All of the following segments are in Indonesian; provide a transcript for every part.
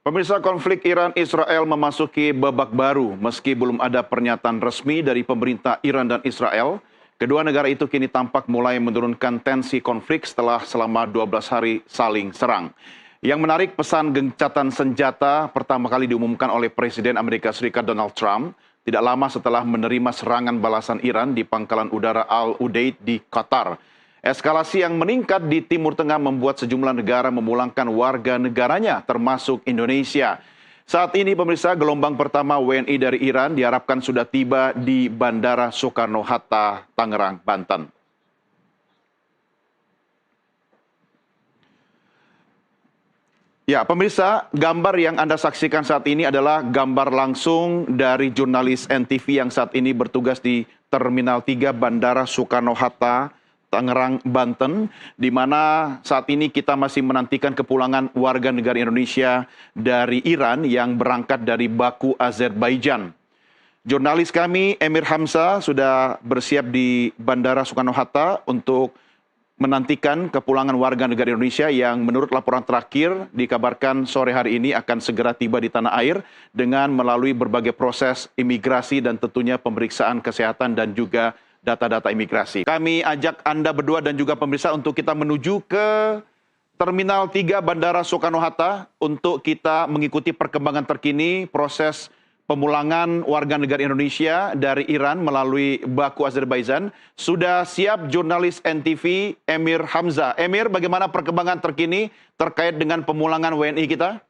Pemirsa, konflik Iran-Israel memasuki babak baru. Meski belum ada pernyataan resmi dari pemerintah Iran dan Israel, kedua negara itu kini tampak mulai menurunkan tensi konflik setelah selama 12 hari saling serang. Yang menarik, pesan gencatan senjata pertama kali diumumkan oleh Presiden Amerika Serikat Donald Trump tidak lama setelah menerima serangan balasan Iran di pangkalan udara Al-Udeid di Qatar. Eskalasi yang meningkat di Timur Tengah membuat sejumlah negara memulangkan warga negaranya, termasuk Indonesia. Saat ini, pemirsa, gelombang pertama WNI dari Iran diharapkan sudah tiba di Bandara Soekarno-Hatta, Tangerang, Banten. Ya, pemirsa, gambar yang Anda saksikan saat ini adalah gambar langsung dari jurnalis NTV yang saat ini bertugas di Terminal 3 Bandara Soekarno-Hatta, Tangerang, Banten, di mana saat ini kita masih menantikan kepulangan warga negara Indonesia dari Iran yang berangkat dari Baku, Azerbaijan. Jurnalis kami, Emir Hamzah, sudah bersiap di Bandara Soekarno-Hatta untuk menantikan kepulangan warga negara Indonesia yang menurut laporan terakhir dikabarkan sore hari ini akan segera tiba di tanah air dengan melalui berbagai proses imigrasi dan tentunya pemeriksaan kesehatan dan juga data-data imigrasi. Kami ajak Anda berdua dan juga pemirsa untuk kita menuju ke Terminal 3 Bandara Soekarno-Hatta untuk kita mengikuti perkembangan terkini proses pemulangan warga negara Indonesia dari Iran melalui Baku, Azerbaijan. Sudah siap jurnalis NTV Emir Hamzah. Emir, bagaimana perkembangan terkini terkait dengan pemulangan WNI kita?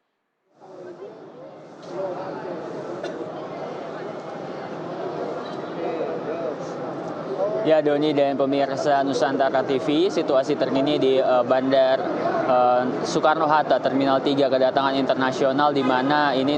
Ya, Doni dan pemirsa Nusantara TV, situasi terkini di Bandar Soekarno-Hatta, Terminal 3 kedatangan internasional, di mana ini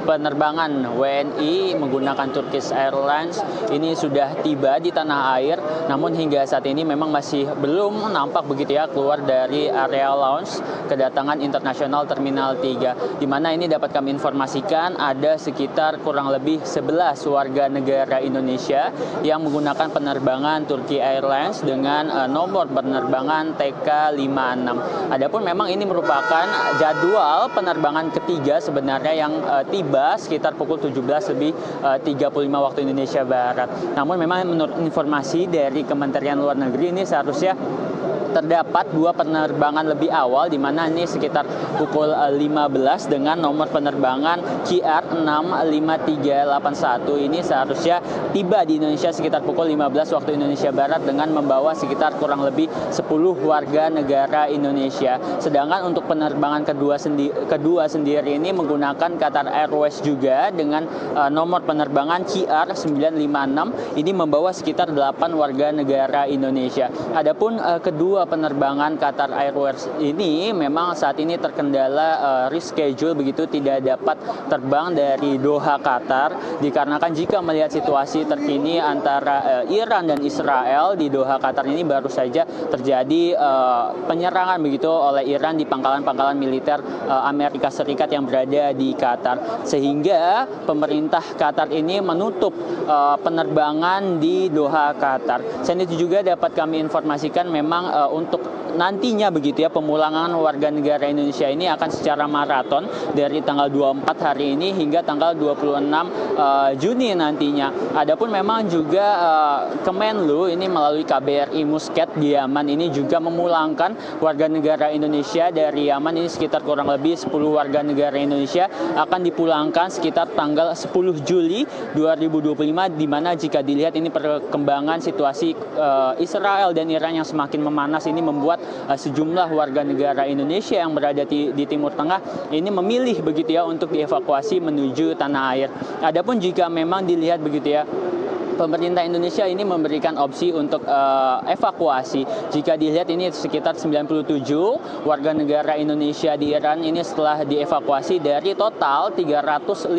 penerbangan WNI menggunakan Turkish Airlines ini sudah tiba di tanah air, namun hingga saat ini memang masih belum nampak begitu ya keluar dari area lounge kedatangan internasional Terminal 3, di mana ini dapat kami informasikan ada sekitar kurang lebih 11 warga negara Indonesia yang menggunakan penerbangan Turkish Airlines dengan nomor penerbangan TK56. Adapun memang ini merupakan jadwal penerbangan ketiga sebenarnya yang tiba sekitar pukul 17.35 waktu Indonesia Barat. Namun memang menurut informasi dari Kementerian Luar Negeri ini seharusnya terdapat dua penerbangan lebih awal, di mana ini sekitar pukul 15 dengan nomor penerbangan QR65381 ini seharusnya tiba di Indonesia sekitar pukul 15 waktu Indonesia Barat dengan membawa sekitar kurang lebih 10 warga negara Indonesia. Sedangkan untuk penerbangan kedua sendiri ini menggunakan Qatar Airways juga dengan nomor penerbangan QR956 ini membawa sekitar 8 warga negara Indonesia. Adapun kedua penerbangan Qatar Airways ini memang saat ini terkendala reschedule, begitu tidak dapat terbang dari Doha, Qatar, dikarenakan jika melihat situasi terkini antara Iran dan Israel di Doha, Qatar ini baru saja terjadi penyerangan begitu oleh Iran di pangkalan-pangkalan militer Amerika Serikat yang berada di Qatar, sehingga pemerintah Qatar ini menutup penerbangan di Doha, Qatar. Selain itu juga dapat kami informasikan memang untuk nantinya begitu ya pemulangan warga negara Indonesia ini akan secara maraton dari tanggal 24 hari ini hingga tanggal 26 Juni nantinya. Adapun memang juga Kemenlu ini melalui KBRI Muscat di Yaman ini juga memulangkan warga negara Indonesia dari Yaman ini sekitar kurang lebih 10 warga negara Indonesia akan dipulangkan sekitar tanggal 10 Juli 2025, di mana jika dilihat ini perkembangan situasi Israel dan Iran yang semakin memanas ini membuat sejumlah warga negara Indonesia yang berada di Timur Tengah ini memilih begitu ya untuk dievakuasi menuju tanah air. Adapun jika memang dilihat begitu ya, pemerintah Indonesia ini memberikan opsi untuk evakuasi. Jika dilihat ini sekitar 97 warga negara Indonesia di Iran ini setelah dievakuasi dari total 356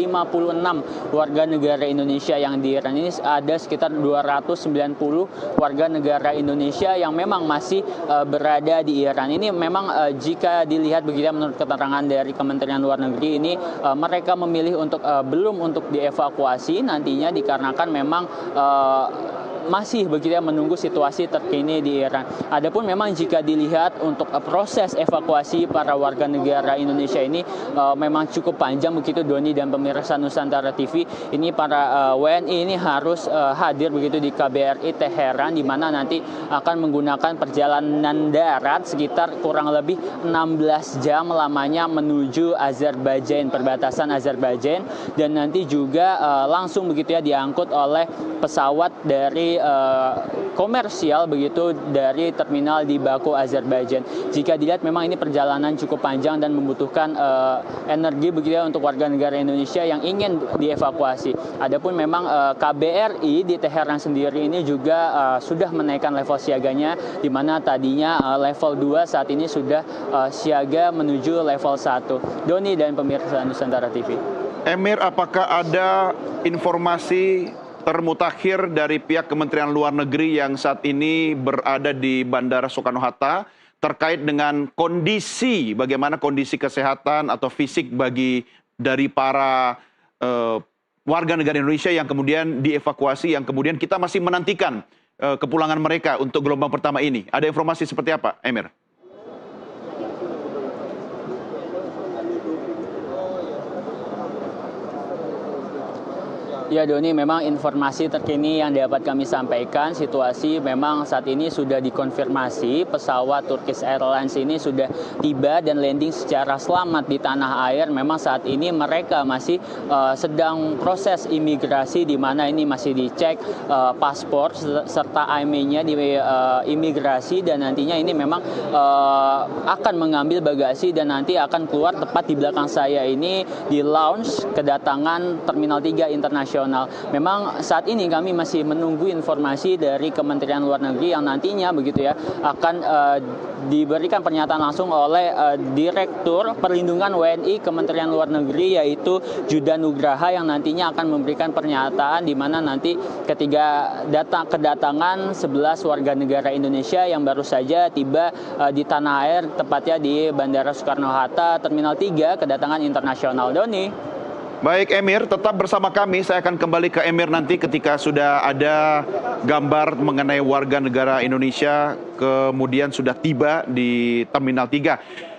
warga negara Indonesia yang di Iran ini ada sekitar 290 warga negara Indonesia yang memang masih berada di Iran. Ini memang jika dilihat begitu menurut keterangan dari Kementerian Luar Negeri ini mereka memilih untuk belum untuk dievakuasi nantinya dikarenakan memang masih begitu ya menunggu situasi terkini di Iran. Adapun memang jika dilihat untuk proses evakuasi para warga negara Indonesia ini memang cukup panjang begitu Doni dan pemirsa Nusantara TV. Ini para WNI ini harus hadir begitu di KBRI Teheran, di mana nanti akan menggunakan perjalanan darat sekitar kurang lebih 16 jam lamanya menuju Azerbaijan, perbatasan Azerbaijan, dan nanti juga langsung begitu ya diangkut oleh pesawat dari komersial begitu dari terminal di Baku, Azerbaijan. Jika dilihat memang ini perjalanan cukup panjang dan membutuhkan energi begitu ya untuk warga negara Indonesia yang ingin dievakuasi. Adapun memang KBRI di Teheran sendiri ini juga sudah menaikkan level siaganya, di mana tadinya level 2 saat ini sudah siaga menuju level 1. Doni dan pemirsa Nusantara TV. Emir, apakah ada informasi termutakhir dari pihak Kementerian Luar Negeri yang saat ini berada di Bandara Soekarno-Hatta terkait dengan kondisi, bagaimana kondisi kesehatan atau fisik dari para warga negara Indonesia yang kemudian dievakuasi, yang kemudian kita masih menantikan kepulangan mereka untuk gelombang pertama ini? Ada informasi seperti apa, Emir? Ya Doni, memang informasi terkini yang dapat kami sampaikan, situasi memang saat ini sudah dikonfirmasi pesawat Turkish Airlines ini sudah tiba dan landing secara selamat di tanah air. Memang saat ini mereka masih sedang proses imigrasi, di mana ini masih dicek paspor serta IMEI-nya di imigrasi, dan nantinya ini memang akan mengambil bagasi dan nanti akan keluar tepat di belakang saya ini di lounge kedatangan Terminal 3 Internasional. Memang saat ini kami masih menunggu informasi dari Kementerian Luar Negeri yang nantinya begitu ya akan diberikan pernyataan langsung oleh Direktur Perlindungan WNI Kementerian Luar Negeri, yaitu Judan Nugraha, yang nantinya akan memberikan pernyataan di mana nanti ketika kedatangan 11 warga negara Indonesia yang baru saja tiba di tanah air, tepatnya di Bandara Soekarno-Hatta Terminal 3 kedatangan internasional. Doni. Baik Emir, tetap bersama kami. Saya akan kembali ke Emir nanti ketika sudah ada gambar mengenai warga negara Indonesia kemudian sudah tiba di Terminal 3.